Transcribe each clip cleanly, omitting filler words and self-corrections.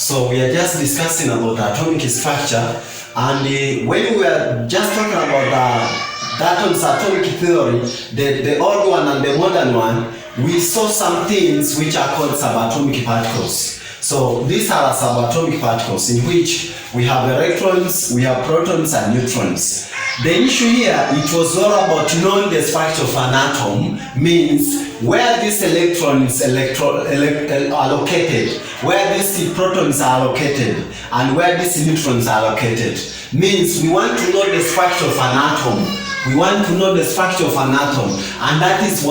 So we are just discussing about the atomic structure, and when we are just talking about Dalton's atomic theory, the old one and the modern one, we saw some things which are called subatomic particles. So these are subatomic particles in which we have electrons, we have protons and neutrons. The issue here, it was all about knowing the structure of an atom, means where these electrons are located, where these protons are located, and where these neutrons are located. Means we want to know the structure of an atom. We want to know the structure of an atom, and that is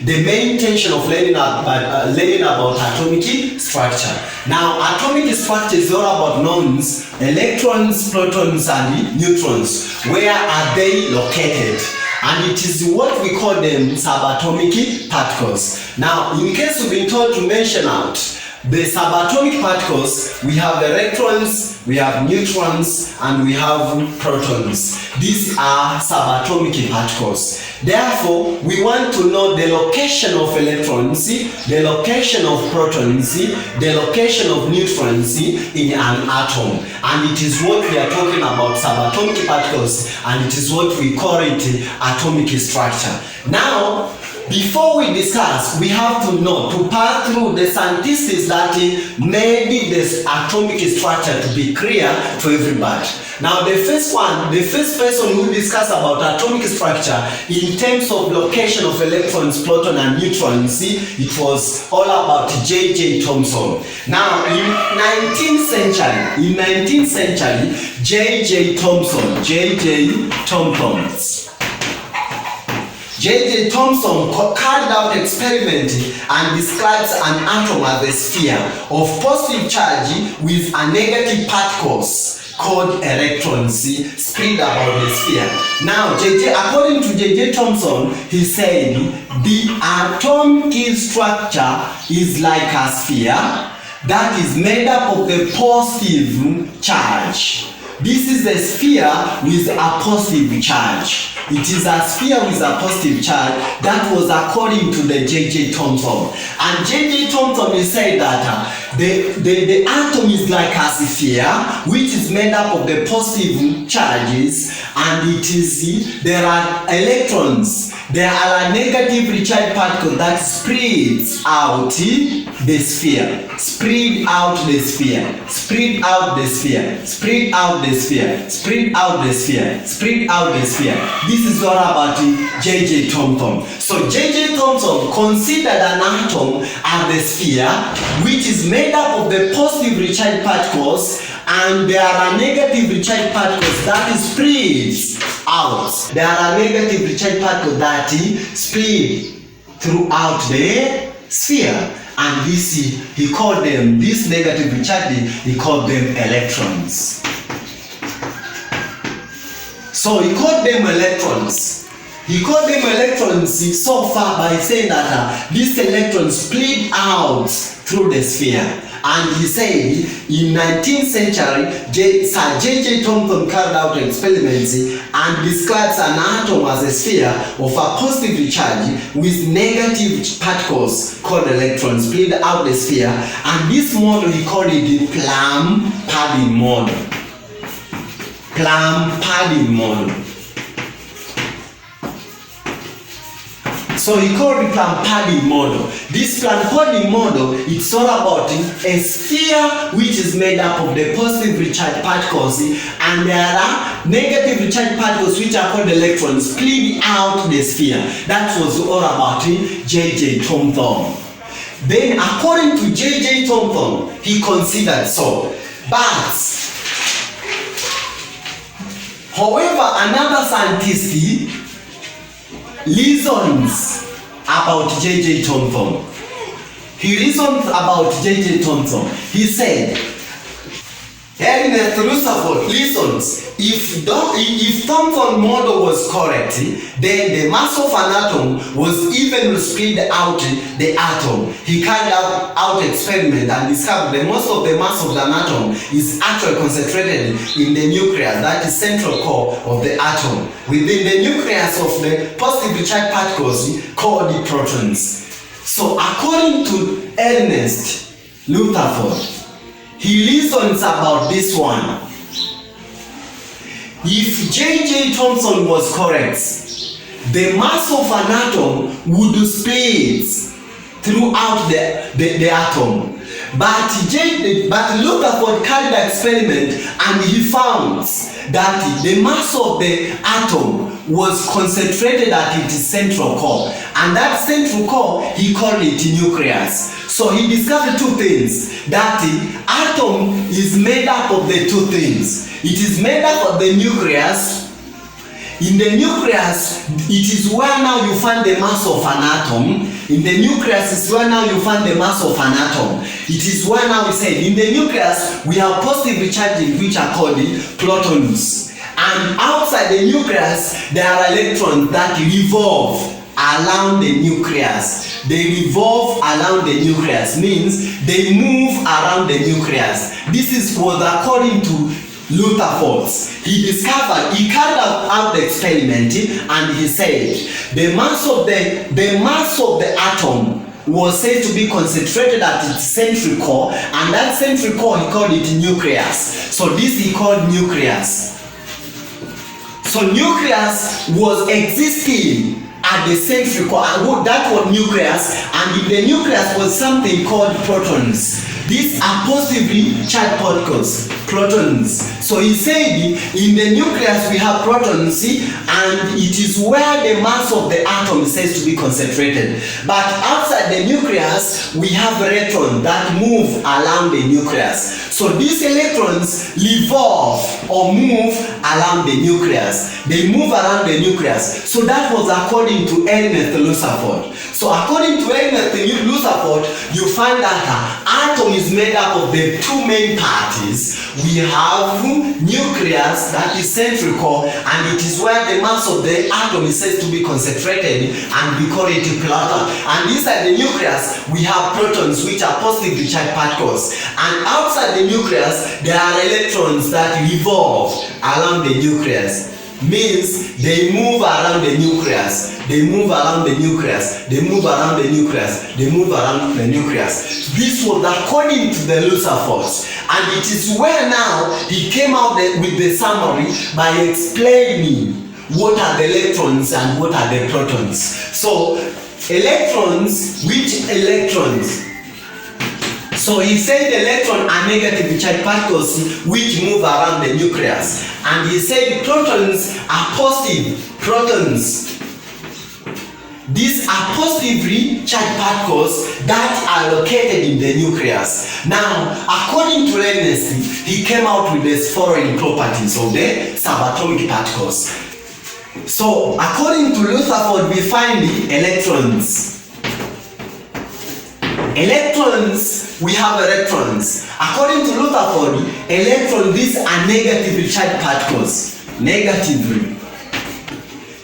the main intention of learning about atomic structure. Now, atomic structure is all about knowns, electrons, protons, and neutrons. Where are they located? And it is what we call them subatomic particles. Now, in case you've been told to mention out the subatomic particles, we have electrons, we have neutrons, and we have protons. These are subatomic particles. Therefore, we want to know the location of electrons, the location of protons, the location of neutrons in an atom. And it is what we are talking about, subatomic particles, and it is what we call it atomic structure. Now, before we discuss, we have to know, to pass through the scientists that made this atomic structure to be clear to everybody. Now, the first person who discussed about atomic structure in terms of location of electrons, protons, and neutrons, it was all about J.J. Thomson. Now, in 19th century, J.J. Thomson carried out experiment and describes an atom as a sphere of positive charge with a negative particles called electrons spread about the sphere. Now, according to J.J. Thomson, he said the atomic structure is like a sphere that is made up of the positive charge. This is a sphere with a positive charge. It is a sphere with a positive charge. That was according to the J.J. Thomson. And J.J. Thomson said that the atom is like a sphere which is made up of the positive charges, and there are electrons. There are a negatively charged particle that spreads out the sphere. Spread out the sphere. Spread out the sphere. Spread out the sphere. Spread out the sphere. Spread out the sphere. This is all about J.J. Thomson. So J.J. Thomson considered an atom as a sphere which is made up of the positively charged particles, and there are negatively charged particles that spread out. There are negatively charged particles that spread throughout the sphere. And he called them, this negatively charged, he called them electrons. So he called them electrons. He called them electrons so far by saying that these electrons spread out through the sphere. And he said in 19th century, Sir J.J. Thomson carried out experiments and describes an atom as a sphere of a positively charged with negative particles called electrons spread out the sphere. And this model he called it the Plum-Paddy model. Plum-Paddy model. So he called it Plum-Paddy model. This Plum-Paddy model, it's all about a sphere which is made up of the positively charged particles, and there are negatively charged particles which are called electrons spread out the sphere. That was all about J.J. Thomson. Then, according to J.J. Thomson, he considered so. But, however, another scientist reasons about J.J. Thomson. He reasons about J.J. Thomson. He said, Ernest Rutherford reasons, if Thomson's model was correct, then the mass of an atom was evenly spread out the atom. He carried out experiment and discovered that most of the mass of an atom is actually concentrated in the nucleus, that is central core of the atom, within the nucleus of the positively charged particles called the protons. So according to Ernest Rutherford, he reasons about this one. If J.J. Thomson was correct, the mass of an atom would split throughout the atom. But Rutherford carried an experiment and he found that the mass of the atom was concentrated at its central core. And that central core, he called it nucleus. So he discovered two things, that the atom is made up of the two things. It is made up of the nucleus. In the nucleus, it is where now you find the mass of an atom. In the nucleus is where now you find the mass of an atom. It is where now we say, in the nucleus, we have positively charged, which are called protons. And outside the nucleus, there are electrons that revolve around the nucleus. They revolve around the nucleus, means they move around the nucleus. This was according to Rutherford. He carried out the experiment and he said the mass of the atom was said to be concentrated at its central core, and that central core he called it nucleus. So this he called nucleus. So nucleus was existing at the central core, and that was nucleus, and in the nucleus was something called protons. These are positively charged particles, protons. So he said in the nucleus we have protons, and it is where the mass of the atom is said to be concentrated. But outside the nucleus we have electrons that move around the nucleus. So these electrons revolve or move around the nucleus. They move around the nucleus. So that was according to Ernest Rutherford. So according to Ernest Rutherford, you find that atom is made up of the two main parts. We have nucleus, that is central core, and it is where the mass of the atom is said to be concentrated, and we call it proton. And inside the nucleus we have protons, which are positively charged particles, and outside the nucleus there are electrons that revolve around the nucleus. Means they move around the nucleus, they move around the nucleus, they move around the nucleus, they move around the nucleus. This was according to the Rutherford, and it is where now he came out with the summary by explaining what are the electrons and what are the protons. So electrons, which electrons? So he said electrons are negatively charged particles which move around the nucleus. And he said protons are positive protons. These are positively charged particles that are located in the nucleus. Now, according to Ernest, he came out with the following properties of the subatomic particles. So, according to Rutherford, we find the electrons. Electrons, we have electrons. According to Rutherford, electrons, these are negatively charged particles. Negatively.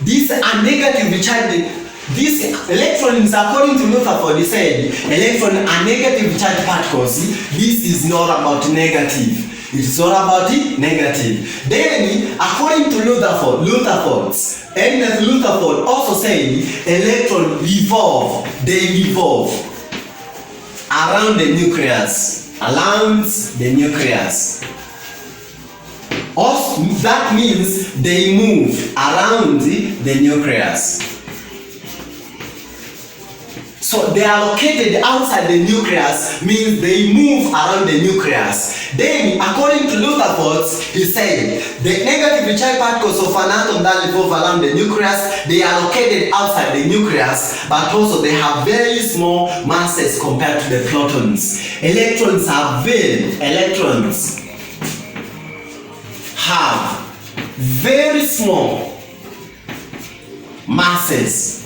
These are negatively charged. These electrons, according to Rutherford, he said, electrons are negatively charged particles. This is not about negative. It is not about it, negative. Then, according to Rutherford also said, electrons revolve. They revolve around the nucleus, Also, that means they move around the nucleus. So they are located outside the nucleus, means they move around the nucleus. Then, according to Rutherford, he said the negatively charged particles of an atom that revolve around the nucleus, they are located outside the nucleus, but also they have very small masses compared to the protons. Electrons have very small masses.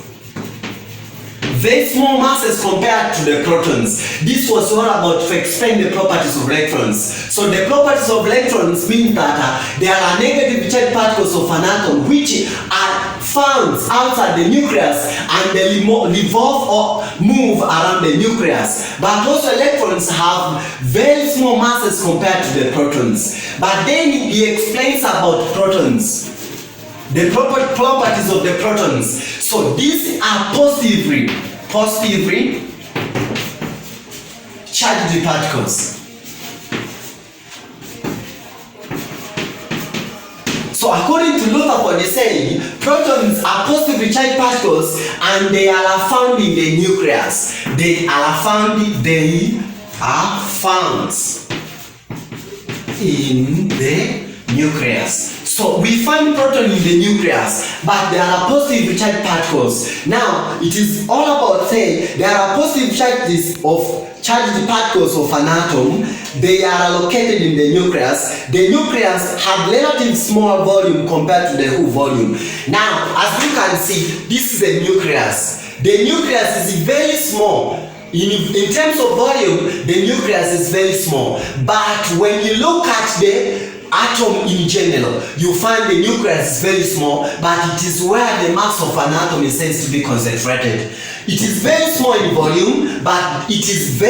Very small masses compared to the protons. This was all about to explain the properties of electrons. So the properties of electrons mean that there are negatively charged particles of an atom which are found outside the nucleus, and they revolve or move around the nucleus. But also electrons have very small masses compared to the protons. But then he explains about protons, the properties of the protons. So these are positively charged particles. So according to Rutherford, he said protons are positively charged particles and they are found in the nucleus. They are found in the nucleus. So we find proton in the nucleus, but there are positively charged particles. Now it is all about saying there are positive charged particles of an atom. They are located in the nucleus. The nucleus have relatively small volume compared to the whole volume. Now, as you can see, this is the nucleus. The nucleus is very small. In terms of volume, the nucleus is very small. But when you look at the atom in general, you find the nucleus is very small, but it is where the mass of an atom is said to be concentrated. It is very small in volume, but its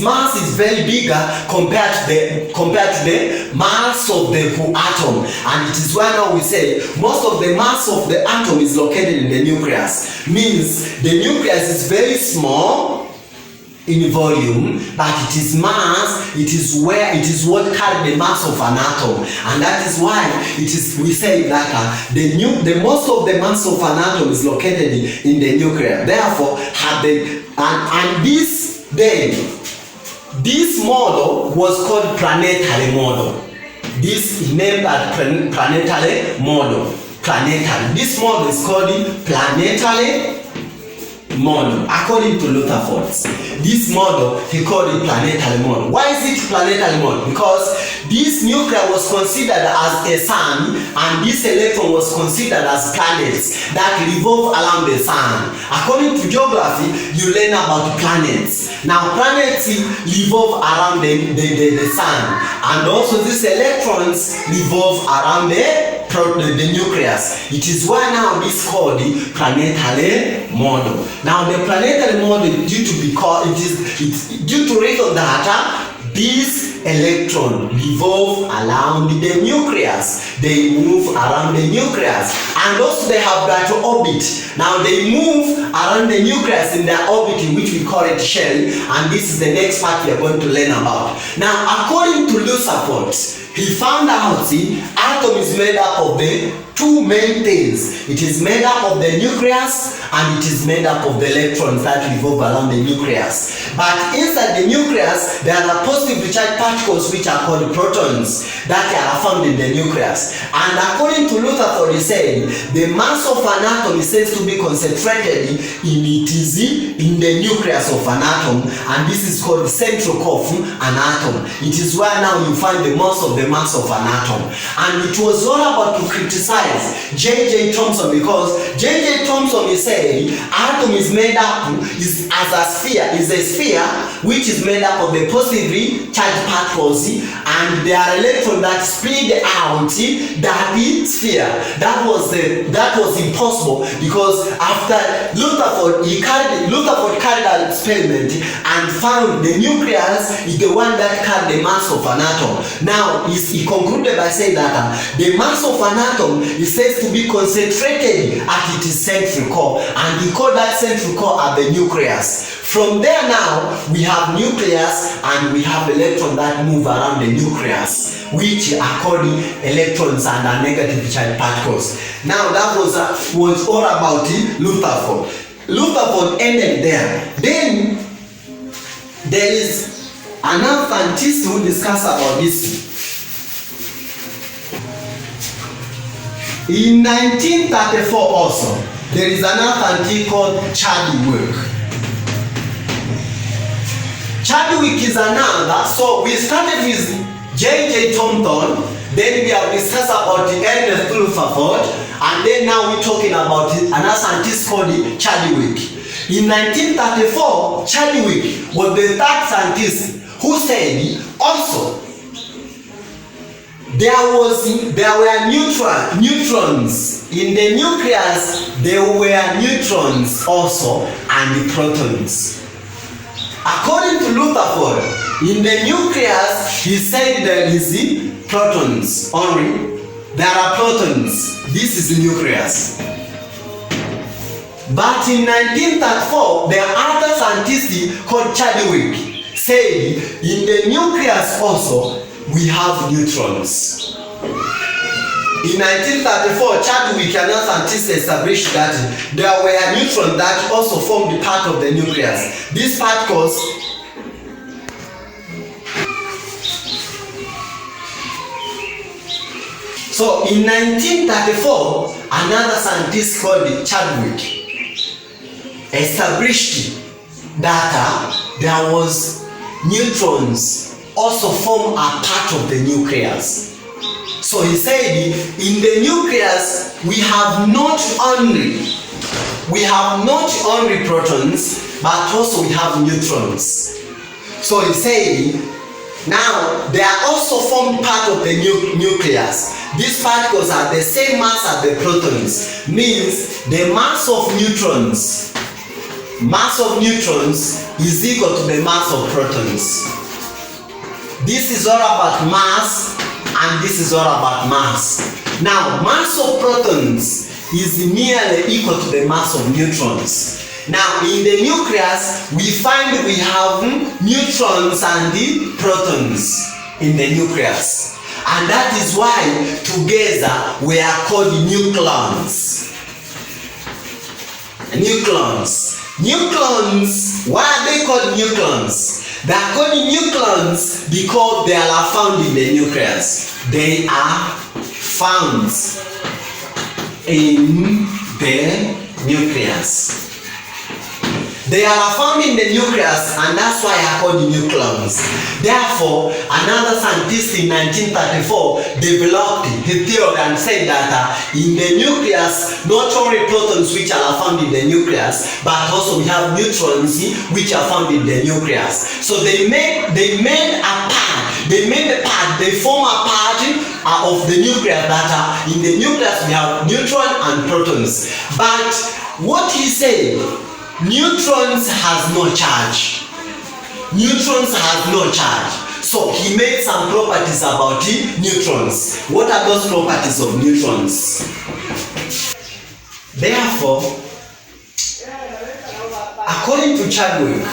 mass is very bigger compared to the mass of the whole atom. And it is why now we say most of the mass of the atom is located in the nucleus. Means the nucleus is very small in volume, but it is what carries the mass of an atom, and that is why we say that the most of the mass of an atom is located in the nucleus. Therefore, this model was called planetary model. This is named as planetary model. This model is called planetary model according to Rutherford. This model, he called it planetary model. Why is it planetary model? Because this nucleus was considered as a sun, and this electron was considered as planets that revolve around the sun. According to geography, you learn about planets. Now planets revolve around the sun, and also these electrons revolve around the nucleus. It is why now this is called the planetary model. Now the planetary model due to reason that these electrons revolve around the nucleus. They move around the nucleus, and also they have that orbit. Now they move around the nucleus in their orbit, which we call it shell, and this is the next part we are going to learn about. Now according to Rutherford, he found out the atom is made up of the two main things. It is made up of the nucleus, and it is made up of the electrons that revolve around the nucleus. But inside the nucleus, there are positively charged particles which are called protons that are found in the nucleus. And according to Rutherford, he said the mass of an atom is said to be concentrated in the nucleus of an atom, and this is called the central core of an atom. It is where now you find the mass of an atom. And it was all about to criticize J.J. Thomson, because J.J. Thomson is saying atom is made up is a sphere which is made up of the positively charged particles, and there are electrons that split out that sphere. That was impossible, because after Rutherford carried an experiment and found the nucleus is the one that carried the mass of an atom. Now he concluded by saying that the mass of an atom is said to be concentrated at its central core, and he called that central core as the nucleus. From there now we have nucleus, and we have electrons that move around the nucleus, which are called electrons and are negatively charged particles. Now that was all about Rutherford. Rutherford ended there. Then there is another scientist who discussed about this. In 1934 also, there is another scientist called Chadwick. Chadwick is another. So we started with J.J. Thomson, then we have discussed about the Ernest Rutherford, and then now we're talking about another scientist called Chadwick. In 1934, Chadwick was the third scientist who said also there were neutrons in the nucleus. There were neutrons also, and the protons. According to Rutherford, in the nucleus, he said there is protons only. There are protons. This is the nucleus. But in 1934, the other scientist called Chadwick said in the nucleus also we have neutrons. In 1934, Chadwick and other scientists established that there were neutrons that also formed part of the nucleus. These particles So in 1934, another scientist called Chadwick established that there was neutrons also form a part of the nucleus. So he said, in the nucleus we have not only protons, but also we have neutrons. So he said, now they are also formed part of the nucleus. These particles are the same mass as the protons, means the mass of neutrons is equal to the mass of protons. This is all about mass, and this is all about mass. Now, mass of protons is nearly equal to the mass of neutrons. Now, in the nucleus, we find we have neutrons and the protons in the nucleus. And that is why together we are called nucleons. Nucleons, why are they called nucleons? They are called nucleons because they are found in the nucleus. They are found in the nucleus. They are found in the nucleus, and that's why I call the nucleons. Therefore, another scientist in 1934 developed his theory and said that in the nucleus, not only protons which are found in the nucleus, but also we have neutrons which are found in the nucleus. So they form a part of the nucleus that in the nucleus we have neutron and protons. But what he said, neutrons has no charge. So he made some properties about neutrons. What are those properties of neutrons? Therefore, according to Chadwick,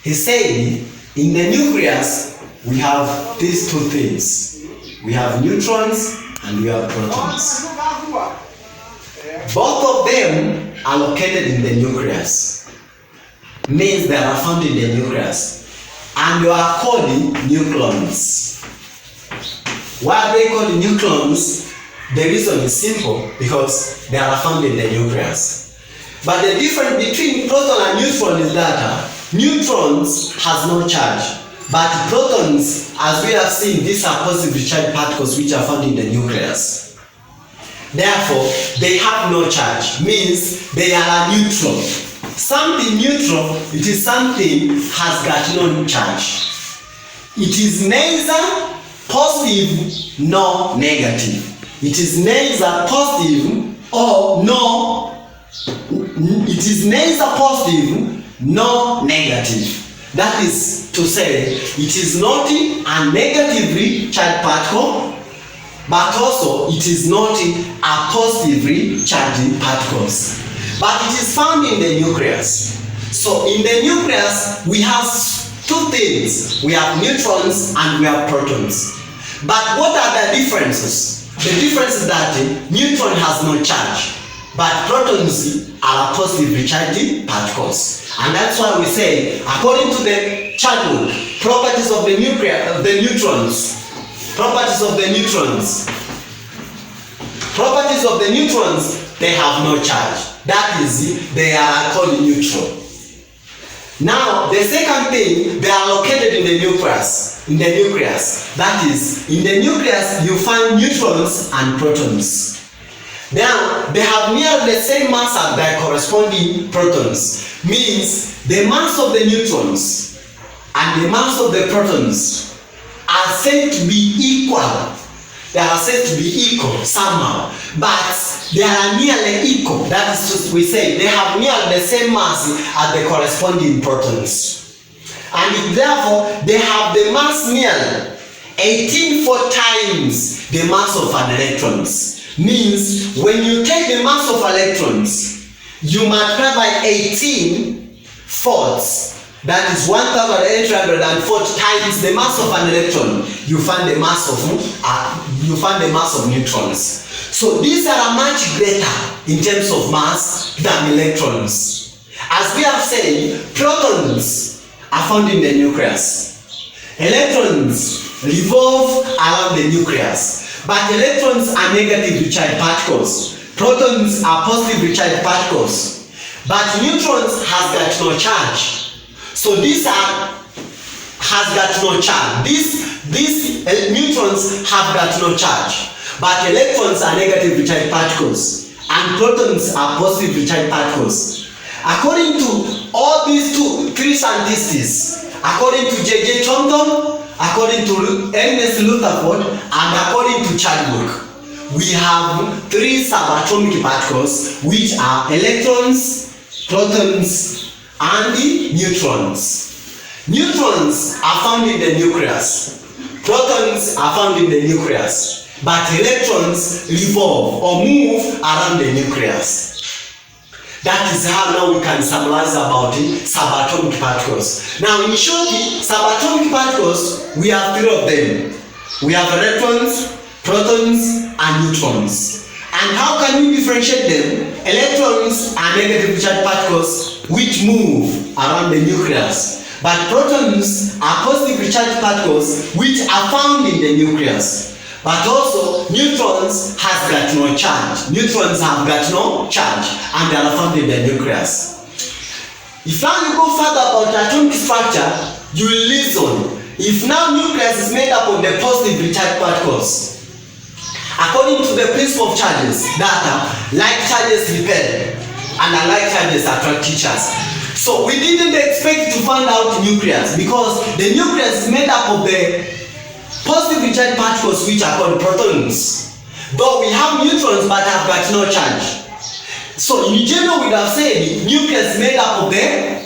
he said in the nucleus we have these two things. We have neutrons and we have protons. Both of them are located in the nucleus. Means they are found in the nucleus. And they are called nucleons. Why are they called nucleons? The reason is simple, because they are found in the nucleus. But the difference between proton and neutron is that neutrons has no charge. But protons, as we have seen, these are positively charged particles which are found in the nucleus. Therefore, they have no charge, means they are neutral. Something neutral, it is something has got no charge. It is neither positive nor negative. It is neither positive nor negative. That is to say, it is not a negatively charged particle, but also it is not a positively charged particles. But it is found in the nucleus. So in the nucleus we have two things. We have neutrons and we have protons. But what are the differences? The difference is that neutron has no charge, but protons are positively charged particles. And that's why we say, according to the Chadwick, properties of the neutrons, they have no charge. That is, they are called neutral. Now, the second thing, they are located in the nucleus. That is, in the nucleus you find neutrons and protons. Now, they have nearly the same mass as their corresponding protons. Means the mass of the neutrons and the mass of the protons are said to be equal. They are said to be equal somehow, but they are nearly equal. That is just, we say they have nearly the same mass as the corresponding protons. And therefore, they have the mass nearly 18 times the mass of an electron. Means when you take the mass of electrons, you multiply by 18 fourths, that is 1,840 times the mass of an electron, you find the mass of neutrons. So these are much greater in terms of mass than electrons. As we have said, protons are found in the nucleus. Electrons revolve around the nucleus, but electrons are negatively charged particles. Protons are positively charged particles, but neutrons has got no charge. So these has got no charge. These neutrons have got no charge, but electrons are negatively charged particles, and protons are positively charged particles. According to all these three scientists, according to J.J. Thornton, according to Ernest Rutherford, and according to Chadwick, we have three subatomic particles, which are electrons, protons, and the neutrons. Neutrons are found in the nucleus. Protons are found in the nucleus, but electrons revolve or move around the nucleus. That is how now we can summarize about subatomic particles. Now in short, subatomic particles, we have three of them. We have electrons, protons, and neutrons. And how can we differentiate them? Electrons are negatively charged particles which move around the nucleus, but protons are positively charged particles which are found in the nucleus. But also, neutrons has got no charge. Neutrons have got no charge, and they are found in the nucleus. If now you go further about atomic structure, you will listen. If now nucleus is made up of the positively charged particles, according to the principle of charges, that like charges repel and unlike charges attract each other. So we didn't expect to find out nucleus, because the nucleus is made up of the positively charged particles which are called protons. Though we have neutrons but have got no charge. So in general we would have said nucleus is made up of the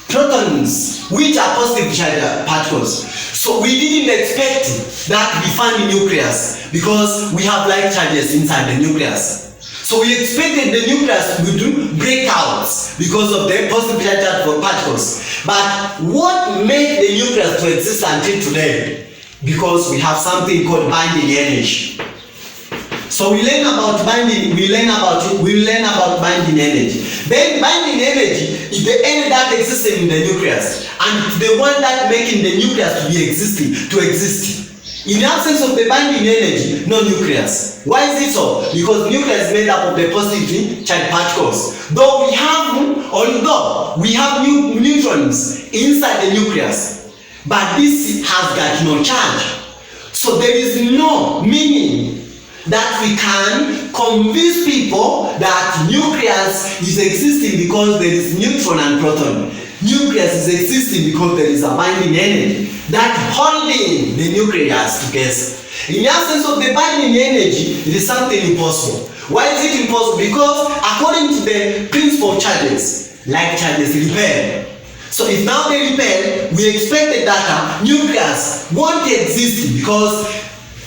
protons which are positively charged particles. So we didn't expect that we find the nucleus, because we have like charges inside the nucleus. So we expected the nucleus would do breakouts because of the positively charged particles. But what made the nucleus to exist until today? Because we have something called binding energy. So we learn about binding. We learn about binding energy. Then binding energy is the energy that exists in the nucleus, and it's the one that making the nucleus to exist. In the absence of the binding energy, no nucleus. Why is it so? Because nucleus is made up of the positively charged particles. Although we have neutrons inside the nucleus, but this has got no charge. So there is no meaning that we can convince people that nucleus is existing because there is neutron and proton. Nucleus is existing because there is a binding energy that holding the nucleus together. In the absence of the binding energy, it is something impossible. Why is it impossible? Because according to the principle of charges, like charges repel. So if now they repel, we expected that nucleus won't exist because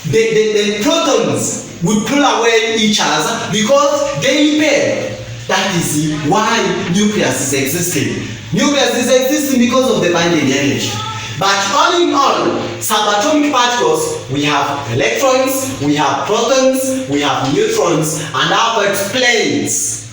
the protons would pull away each other because they repel. That is why nucleus is existing. Nucleus is existing because of the binding energy. But all in all, subatomic particles, we have electrons, we have protons, we have neutrons, and how explains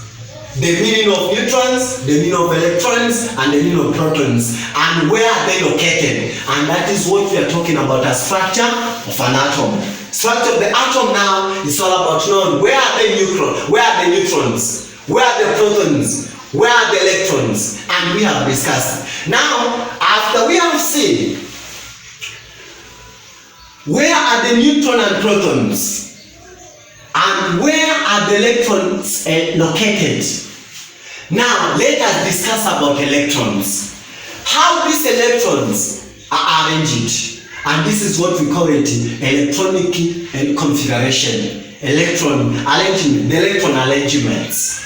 the meaning of neutrons, the meaning of electrons, and the meaning of protons, and where are they located. And that is what we are talking about, the structure of an atom. Structure of the atom now is all about knowing where are the neutrons, where are the neutrons, where are the protons, where are the electrons, and we have discussed. Now, after we have seen where are the neutron and protons, and where are the electrons located, now let us discuss about electrons. How these electrons are arranged, and this is what we call it electronic configuration, electron arrangement, the electron arrangements.